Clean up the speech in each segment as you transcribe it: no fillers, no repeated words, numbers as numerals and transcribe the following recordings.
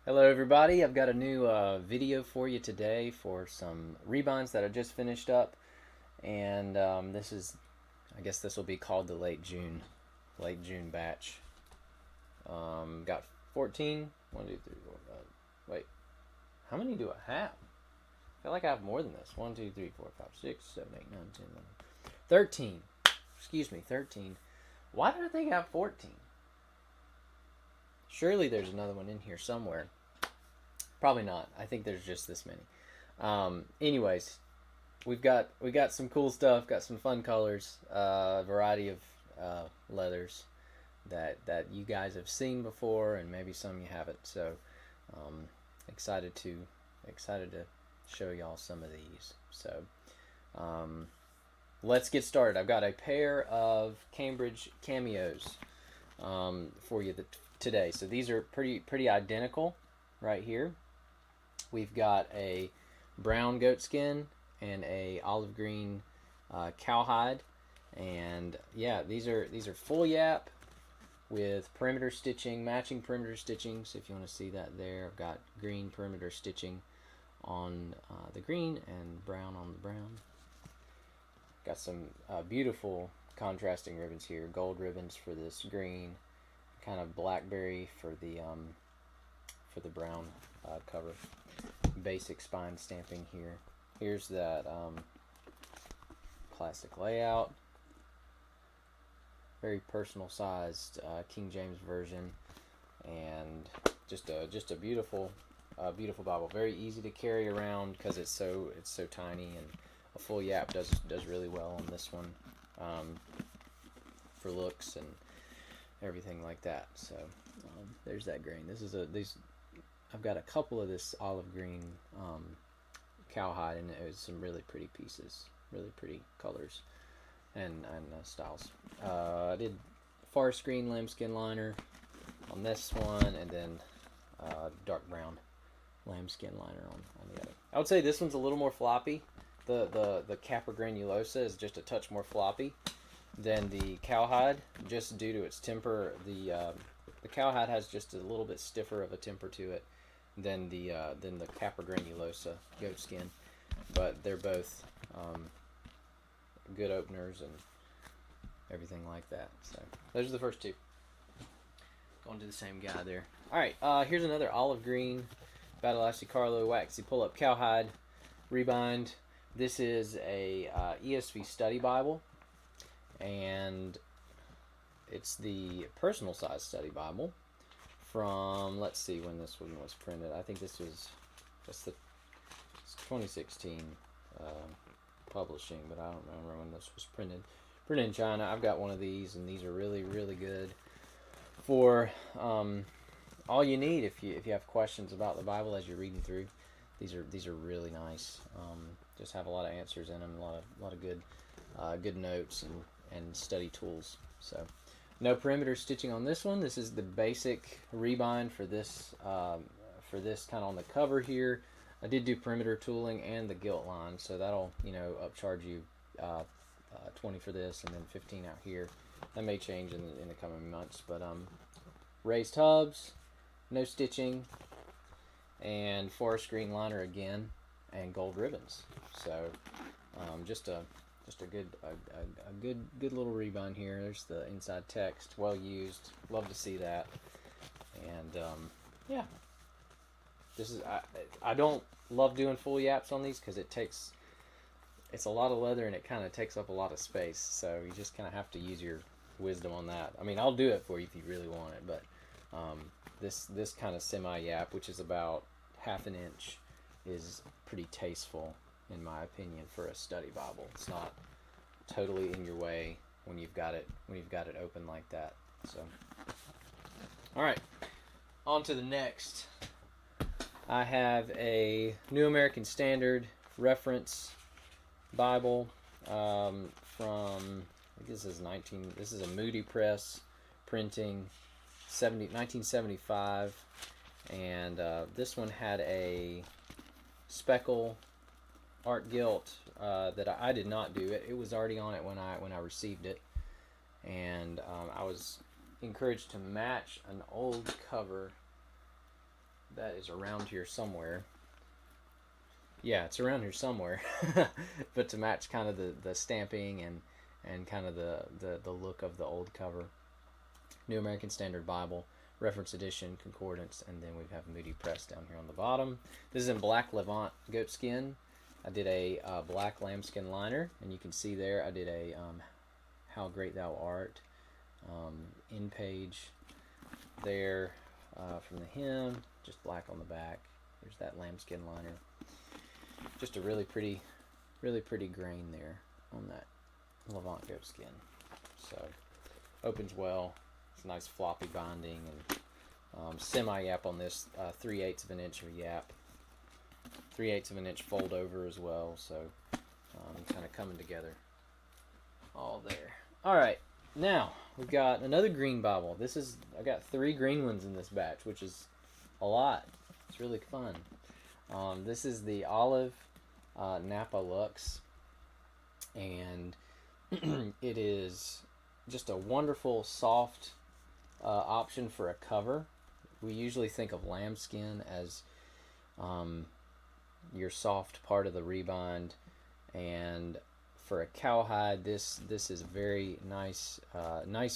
Hello, everybody. I've got a new video for you today for some rebinds that I just finished up, and I guess this will be called the late June batch. Got 14. 1, 2, 3, 4, 5. Wait, how many do I have? I feel like I have more than this. 1, 2, 3, 4, 5, 6, 7, 8, 9, 10, 11, 13. Excuse me, 13. Why did I think I have 14? Surely there's another one in here somewhere. Probably not. I think there's just this many. Anyways, we got some cool stuff. Got some fun colors. A variety of leathers that you guys have seen before, and maybe some you haven't. So um, excited to excited to show y'all some of these. So um, let's get started. I've got a pair of Cambridge cameos for you today. So these are pretty identical right here. We've got a brown goat skin and a olive green cowhide, and yeah, these are full yap with perimeter stitching, matching perimeter stitching. So if you want to see that there, I've got green perimeter stitching on the green and brown on the brown. Got some beautiful contrasting ribbons here, gold ribbons for this green, kind of blackberry for the brown cover. Basic spine stamping here. Here's that classic layout. Very personal sized King James version, and just a beautiful Bible. Very easy to carry around because it's so tiny, and a full yap does really well on this one for looks and everything like that. So there's that grain. These I've got a couple of this olive green cowhide, and it was some really pretty pieces, really pretty colors and styles. I did forest green lambskin liner on this one, and then dark brown lambskin liner on the other. I would say this one's a little more floppy. The Capra granulosa is just a touch more floppy than the cowhide, just due to its temper. The cowhide has just a little bit stiffer of a temper to it than the Capra granulosa goat skin, but they're both good openers and everything like that. So those are the first two. Going to the same guy there. All right, here's another olive green Battle Axe Carlo waxy pull up cowhide rebind. This is a ESV study Bible, and it's the personal size study Bible from, let's see when this one was printed. I think this was just the 2016 uh, publishing, but I don't remember when this was printed. Printed in China. I've got one of these, and these are really good for all you need if you have questions about the Bible as you're reading through. These are really nice. Just have a lot of answers in them, a lot of good notes and study tools. So no perimeter stitching on this one. This is the basic rebind for this kind of on the cover here. I did do perimeter tooling and the gilt line, so that'll upcharge you 20 for this and then 15 out here. That may change in the coming months, but raised hubs, no stitching, and forest green liner again, and gold ribbons. So just a good little rebind here. There's the inside text, well used. Love to see that. And yeah, this is I don't love doing full yaps on these because it's a lot of leather and it kind of takes up a lot of space. So you just kind of have to use your wisdom on that. I mean, I'll do it for you if you really want it, but this kind of semi yap, which is about half an inch, is pretty tasteful in my opinion for a study Bible. It's not totally in your way when you've got it open like that. So, all right, on to the next. I have a New American Standard reference Bible from, I think this is a Moody Press printing, 1975, and this one had a speckle art gilt that I did not do. It was already on it when I received it, and I was encouraged to match an old cover that is around here somewhere. Yeah, it's around here somewhere. But to match kind of the stamping and kind of the look of the old cover. New American Standard Bible, Reference Edition, Concordance, and then we have Moody Press down here on the bottom. This is in black Levant goatskin. I did a black lambskin liner, and you can see there I did a How Great Thou Art in page there from the hem, just black on the back. There's that lambskin liner. Just a really pretty grain there on that Levant goatskin. So opens well. It's a nice floppy binding and semi-yap on this, 3/8 of an inch of yap. 3/8 of an inch fold over as well, so kind of coming together all there. All right, now we've got another green Bible. I got 3 green ones in this batch, which is a lot. It's really fun. This is the Olive Napa Lux, and it is just a wonderful soft option for a cover. We usually think of lambskin as your soft part of the rebind, and for a cowhide, this is a very nice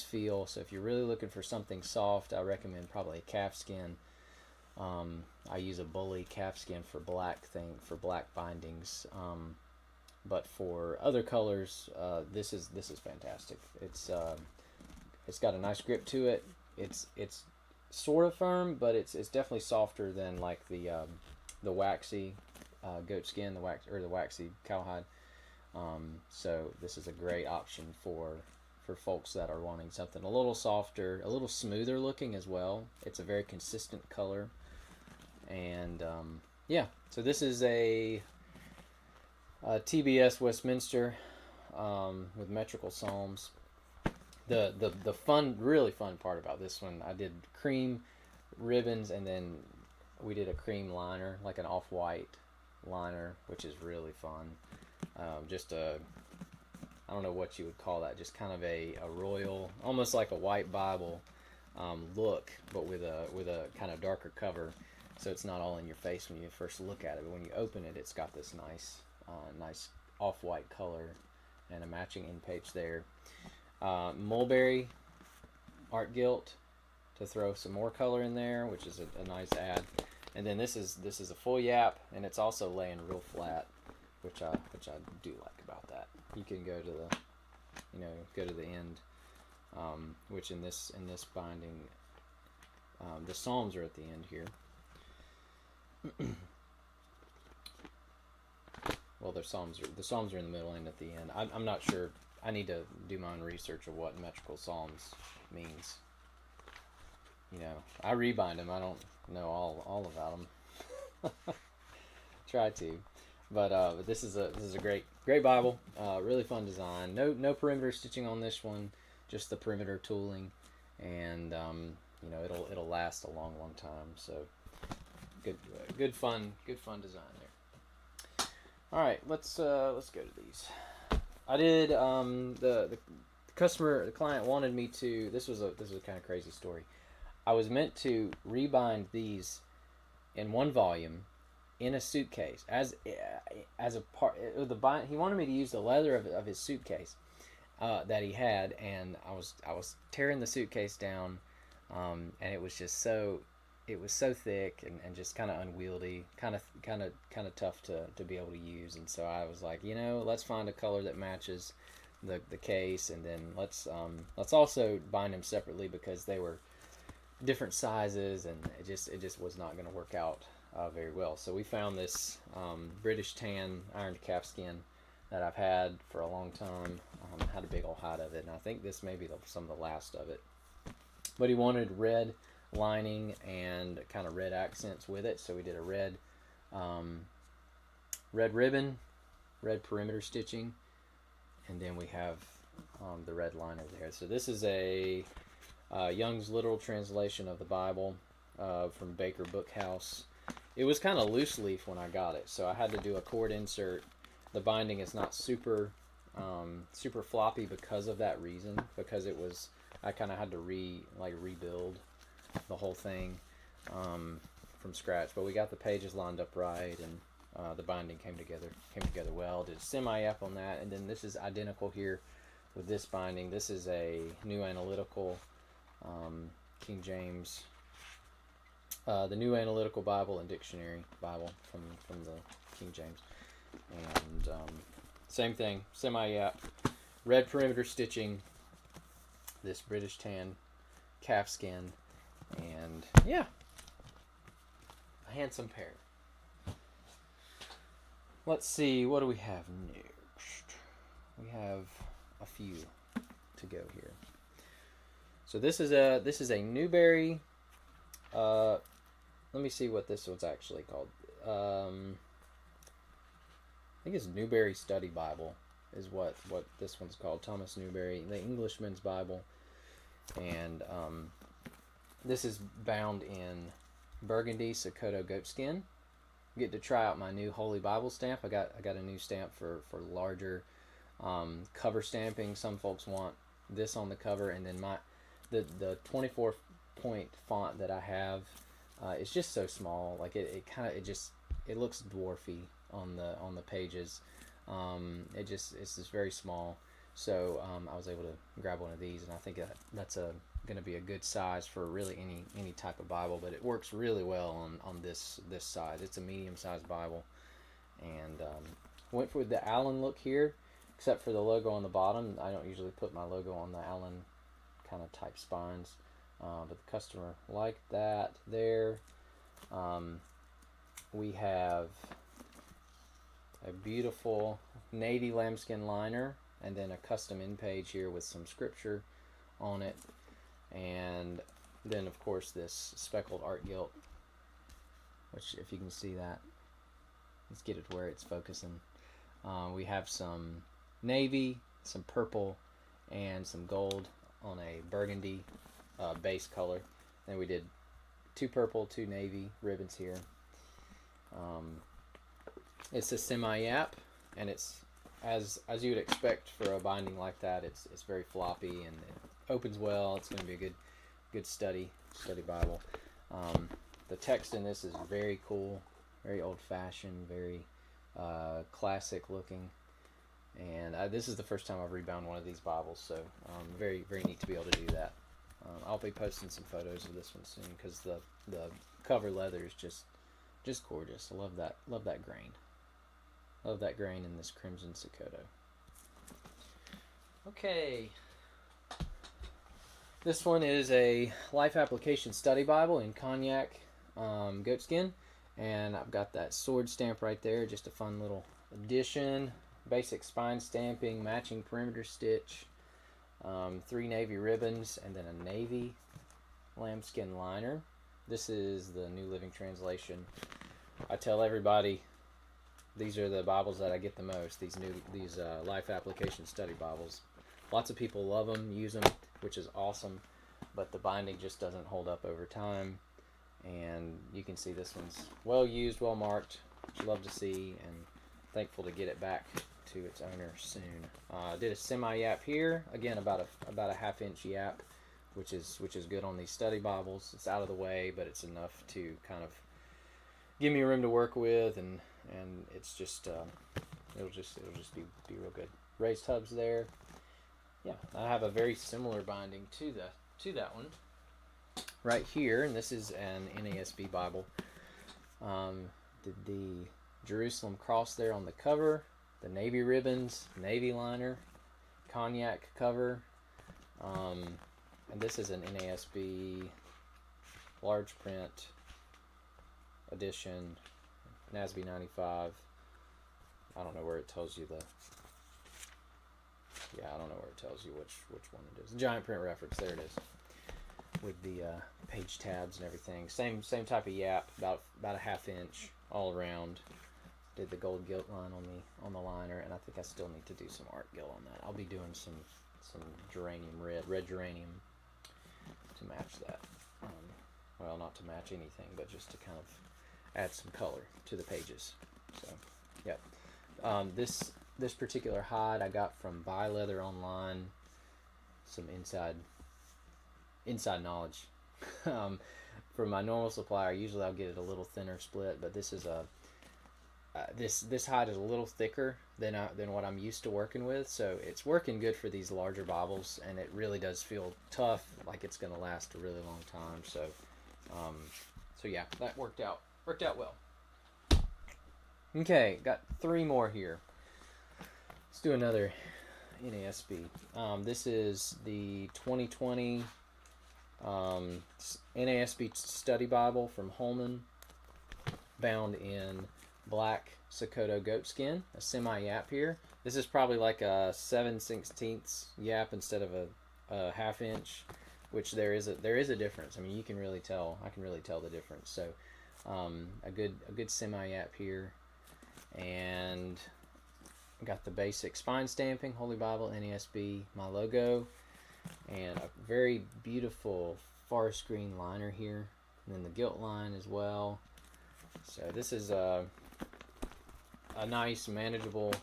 feel. So if you're really looking for something soft, I recommend probably a calfskin. I use a Bully calfskin for black bindings, but for other colors, this is fantastic. It's got a nice grip to it. It's sort of firm, but it's definitely softer than like the waxy goatskin, the waxy cowhide. So this is a great option for folks that are wanting something a little softer, a little smoother looking as well. It's a very consistent color, and yeah. So this is a TBS Westminster with metrical psalms. The really fun part about this one, I did cream ribbons, and then we did a cream liner, like an off-white liner, which is really fun. I don't know what you would call that, just kind of a royal, almost like a white Bible look, but with a kind of darker cover, so it's not all in your face when you first look at it. But when you open it, it's got this nice off-white color and a matching in-page there. Mulberry art gilt to throw some more color in there, which is a nice add. And then this is a full yap, and it's also laying real flat, which I do like about that. You can go to the end, which in this binding, the Psalms are at the end here. Well, the Psalms are in the middle and at the end. I'm not sure. I need to do my own research of what metrical Psalms means. I rebind them. I don't know all about them. Try to, but this is a great Bible. Really fun design. No perimeter stitching on this one, just the perimeter tooling, and it'll last a long time. So good fun design there. All right, let's go to these. I did the client wanted me to. This was a kind of crazy story. I was meant to rebind these in one volume in a suitcase as a part of the bind. He wanted me to use the leather of his suitcase that he had, and I was tearing the suitcase down, and it was so thick and just kind of unwieldy, kind of tough to be able to use. And so I was like, let's find a color that matches the case, and then let's also bind them separately because they were different sizes, and it just was not going to work out very well. So we found this British tan ironed calfskin that I've had for a long time. Had a big old hide of it, and I think this may be some of the last of it. But he wanted red lining and kind of red accents with it, so we did a red ribbon, red perimeter stitching, and then we have the red liner there. So this is a Young's literal translation of the Bible from Baker Bookhouse. It was kind of loose leaf when I got it, so I had to do a cord insert. The binding is not super floppy because of that reason, because I kind of had to rebuild the whole thing. from scratch, but we got the pages lined up right, and the binding came together well. Did a semi-app on that, and then this is identical here with this binding. This is a New Analytical King James, the New Analytical Bible and Dictionary Bible from the King James, and same thing, semi-app, red perimeter stitching, this British tan calf skin, and yeah, a handsome pair. Let's see, what do we have next? We have a few to go here. So this is a Newberry. Let me see what this one's actually called. I think it's Newberry Study Bible is what this one's called. Thomas Newberry, the Englishman's Bible, and this is bound in burgundy Sokoto goatskin. Get to try out my new Holy Bible stamp. I got a new stamp for larger cover stamping. Some folks want this on the cover, and then the 24 point font that I have is just so small. Like it looks dwarfy on the pages. It's just very small. So I was able to grab one of these, and I think that's going to be a good size for really any type of Bible. But it works really well on this size. It's a medium-sized Bible, and went for the Allen look here, except for the logo on the bottom. I don't usually put my logo on the Allen kind of type spines, but the customer liked that there. We have a beautiful navy lambskin liner, and then a custom in page here with some scripture on it, and then of course this speckled art gilt, which, if you can see that, let's get it to where it's focusing. We have some navy, some purple, and some gold on a burgundy base color. Then we did 2 purple, 2 navy ribbons here. It's a semi-yap, and it's as you would expect for a binding like that. It's very floppy, and it opens well. It's going to be a good study Bible. The text in this is very cool, very old-fashioned, very classic looking, and this is the first time I've rebound one of these Bibles, so very, very neat to be able to do that. I'll be posting some photos of this one soon, because the cover leather is just gorgeous. I love that grain. Love that grain in this Crimson Sokoto. Okay. This one is a Life Application Study Bible in cognac goatskin, and I've got that sword stamp right there. Just a fun little addition. Basic spine stamping, matching perimeter stitch, 3 navy ribbons, and then a navy lambskin liner. This is the New Living Translation. I tell everybody, these are the Bibles that I get the most. These Life Application Study Bibles. Lots of people love them, use them, which is awesome. But the binding just doesn't hold up over time. And you can see this one's well used, well marked, which I love to see, and thankful to get it back to its owner soon. Did a semi-yap here. Again, about a half-inch yap, which is good on these study Bibles. It's out of the way, but it's enough to kind of give me room to work with, and it's just it'll just be real good. Raised hubs there. Yeah, I have a very similar binding to that one right here, and this is an NASB Bible. Did the Jerusalem cross there on the cover, the navy ribbons, navy liner, cognac cover, and this is an NASB large print edition, NASB 95. I don't know where it tells you I don't know where it tells you which one it is. Giant print reference, there it is, with the page tabs and everything. Same type of yap, about a half-inch all around. Did the gold gilt line on the liner, and I think I still need to do some art gilt on that. I'll be doing some geranium red geranium to match that. Well, not to match anything, but just to kind of add some color to the pages. So, yeah. This particular hide I got from Buy Leather Online. Some inside knowledge from my normal supplier. Usually I'll get it a little thinner split, but this is a this hide is a little thicker than what I'm used to working with, so it's working good for these larger Bibles, and it really does feel tough, like it's going to last a really long time. So, so yeah, that worked out well. Okay, got 3 more here. Let's do another NASB. This is the 2020 NASB Study Bible from Holman, bound in black Sakota goatskin, a semi-yap here. This is probably like a 7/16 yap instead of a half inch, which there is a difference. I mean, you can really tell. I can really tell the difference. So, a good semi-yap here, and got the basic spine stamping, Holy Bible, NASB, my logo, and a very beautiful forest green liner here, and then the gilt line as well. So this is a nice, manageable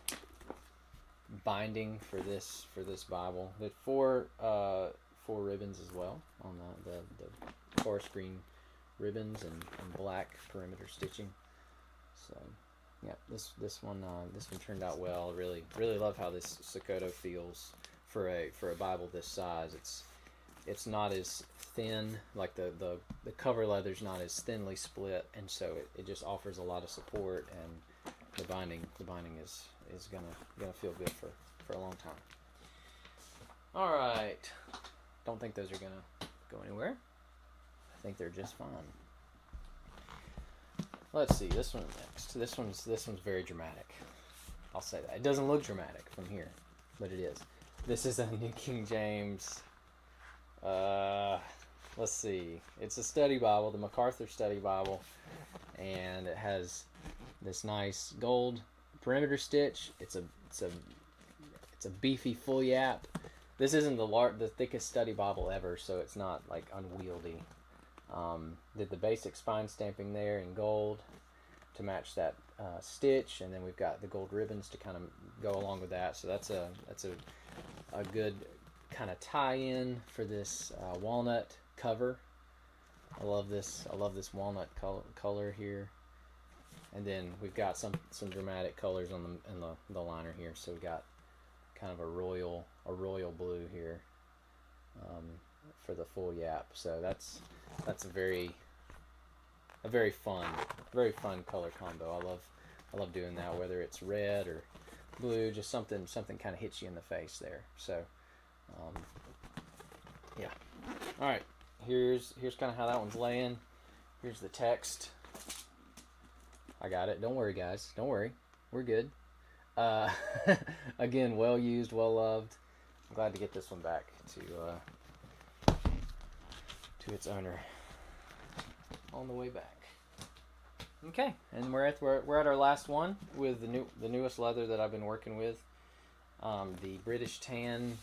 binding for this Bible. With 4 ribbons as well on the forest green ribbons and black perimeter stitching. So yeah, this one turned out well. Really love how this Sakota feels for a Bible this size. It's not as thin, like the cover leather's not as thinly split, and so it just offers a lot of support, and the binding is gonna feel good for a long time. All right, don't think those are gonna go anywhere. I think they're just fine. Let's see, this one next. This one's very dramatic. I'll say that. It doesn't look dramatic from here, but it is. This is a New King James. Let's see. It's a study Bible, the MacArthur Study Bible, and it has this nice gold perimeter stitch. It's a beefy full yap. This isn't the thickest study Bible ever, so it's not like unwieldy. Did the basic spine stamping there in gold to match that stitch, and then we've got the gold ribbons to kind of go along with that. So that's a good kind of tie-in for this walnut cover. I love this walnut color here, and then we've got some dramatic colors on the liner here. So we got kind of a royal blue here for the full yap. So that's a very fun color combo. I love doing that, whether it's red or blue, just something kind of hits you in the face there. So yeah. All right, here's kind of how that one's laying. Here's the text. I got it. Don't worry, guys. Don't worry. We're good. Again, well used, well loved. I'm glad to get this one back to its owner on the way back. Okay, and we're at our last one with the newest leather that I've been working with, the British Tan.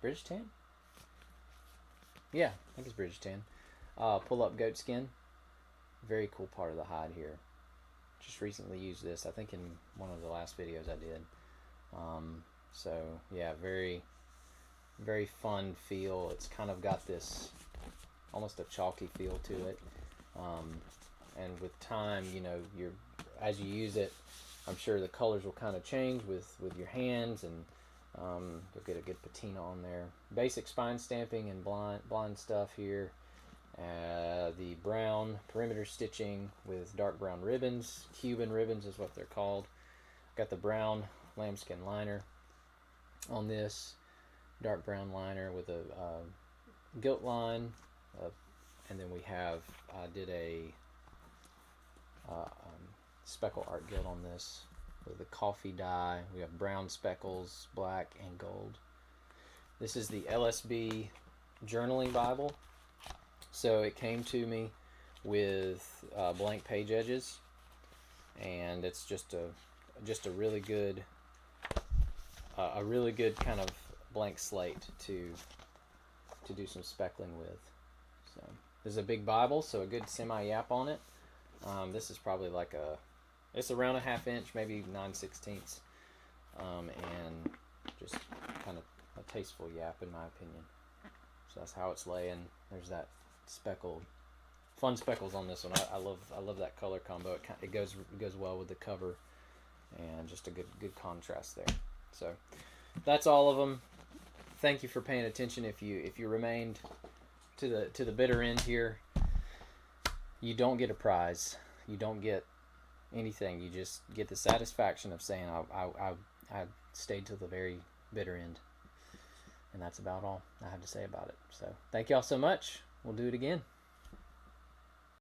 British Tan? Yeah, I think it's British Tan. Pull up goat skin. Very cool part of the hide here. Just recently used this, I think, in one of the last videos I did. So yeah, very fun feel. It's kind of got this almost a chalky feel to it. And with time, as you use it, I'm sure the colors will kind of change with your hands, and you'll get a good patina on there. Basic spine stamping and blind stuff here. The brown perimeter stitching with dark brown ribbons. Cuban ribbons is what they're called. Got the brown lambskin liner on this. Dark brown liner with a gilt line. And then we have, did a speckle art gilt on this with the coffee dye. We have brown speckles, black, and gold. This is the LSB Journaling Bible. So it came to me with blank page edges, and it's just a really good kind of blank slate to do some speckling with. So this is a big Bible, so a good semi-yap on it. This is probably it's around a half inch, maybe 9/16, and just kind of a tasteful yap in my opinion. So that's how it's laying. There's that speckled fun speckles on this one. I love that color combo. It goes well with the cover, and just a good contrast there. So that's all of them. Thank you for paying attention. If you remained to the bitter end here, you don't get a prize. You don't get anything. You just get the satisfaction of saying I stayed till the very bitter end. And that's about all I have to say about it. So thank y'all so much. We'll do it again.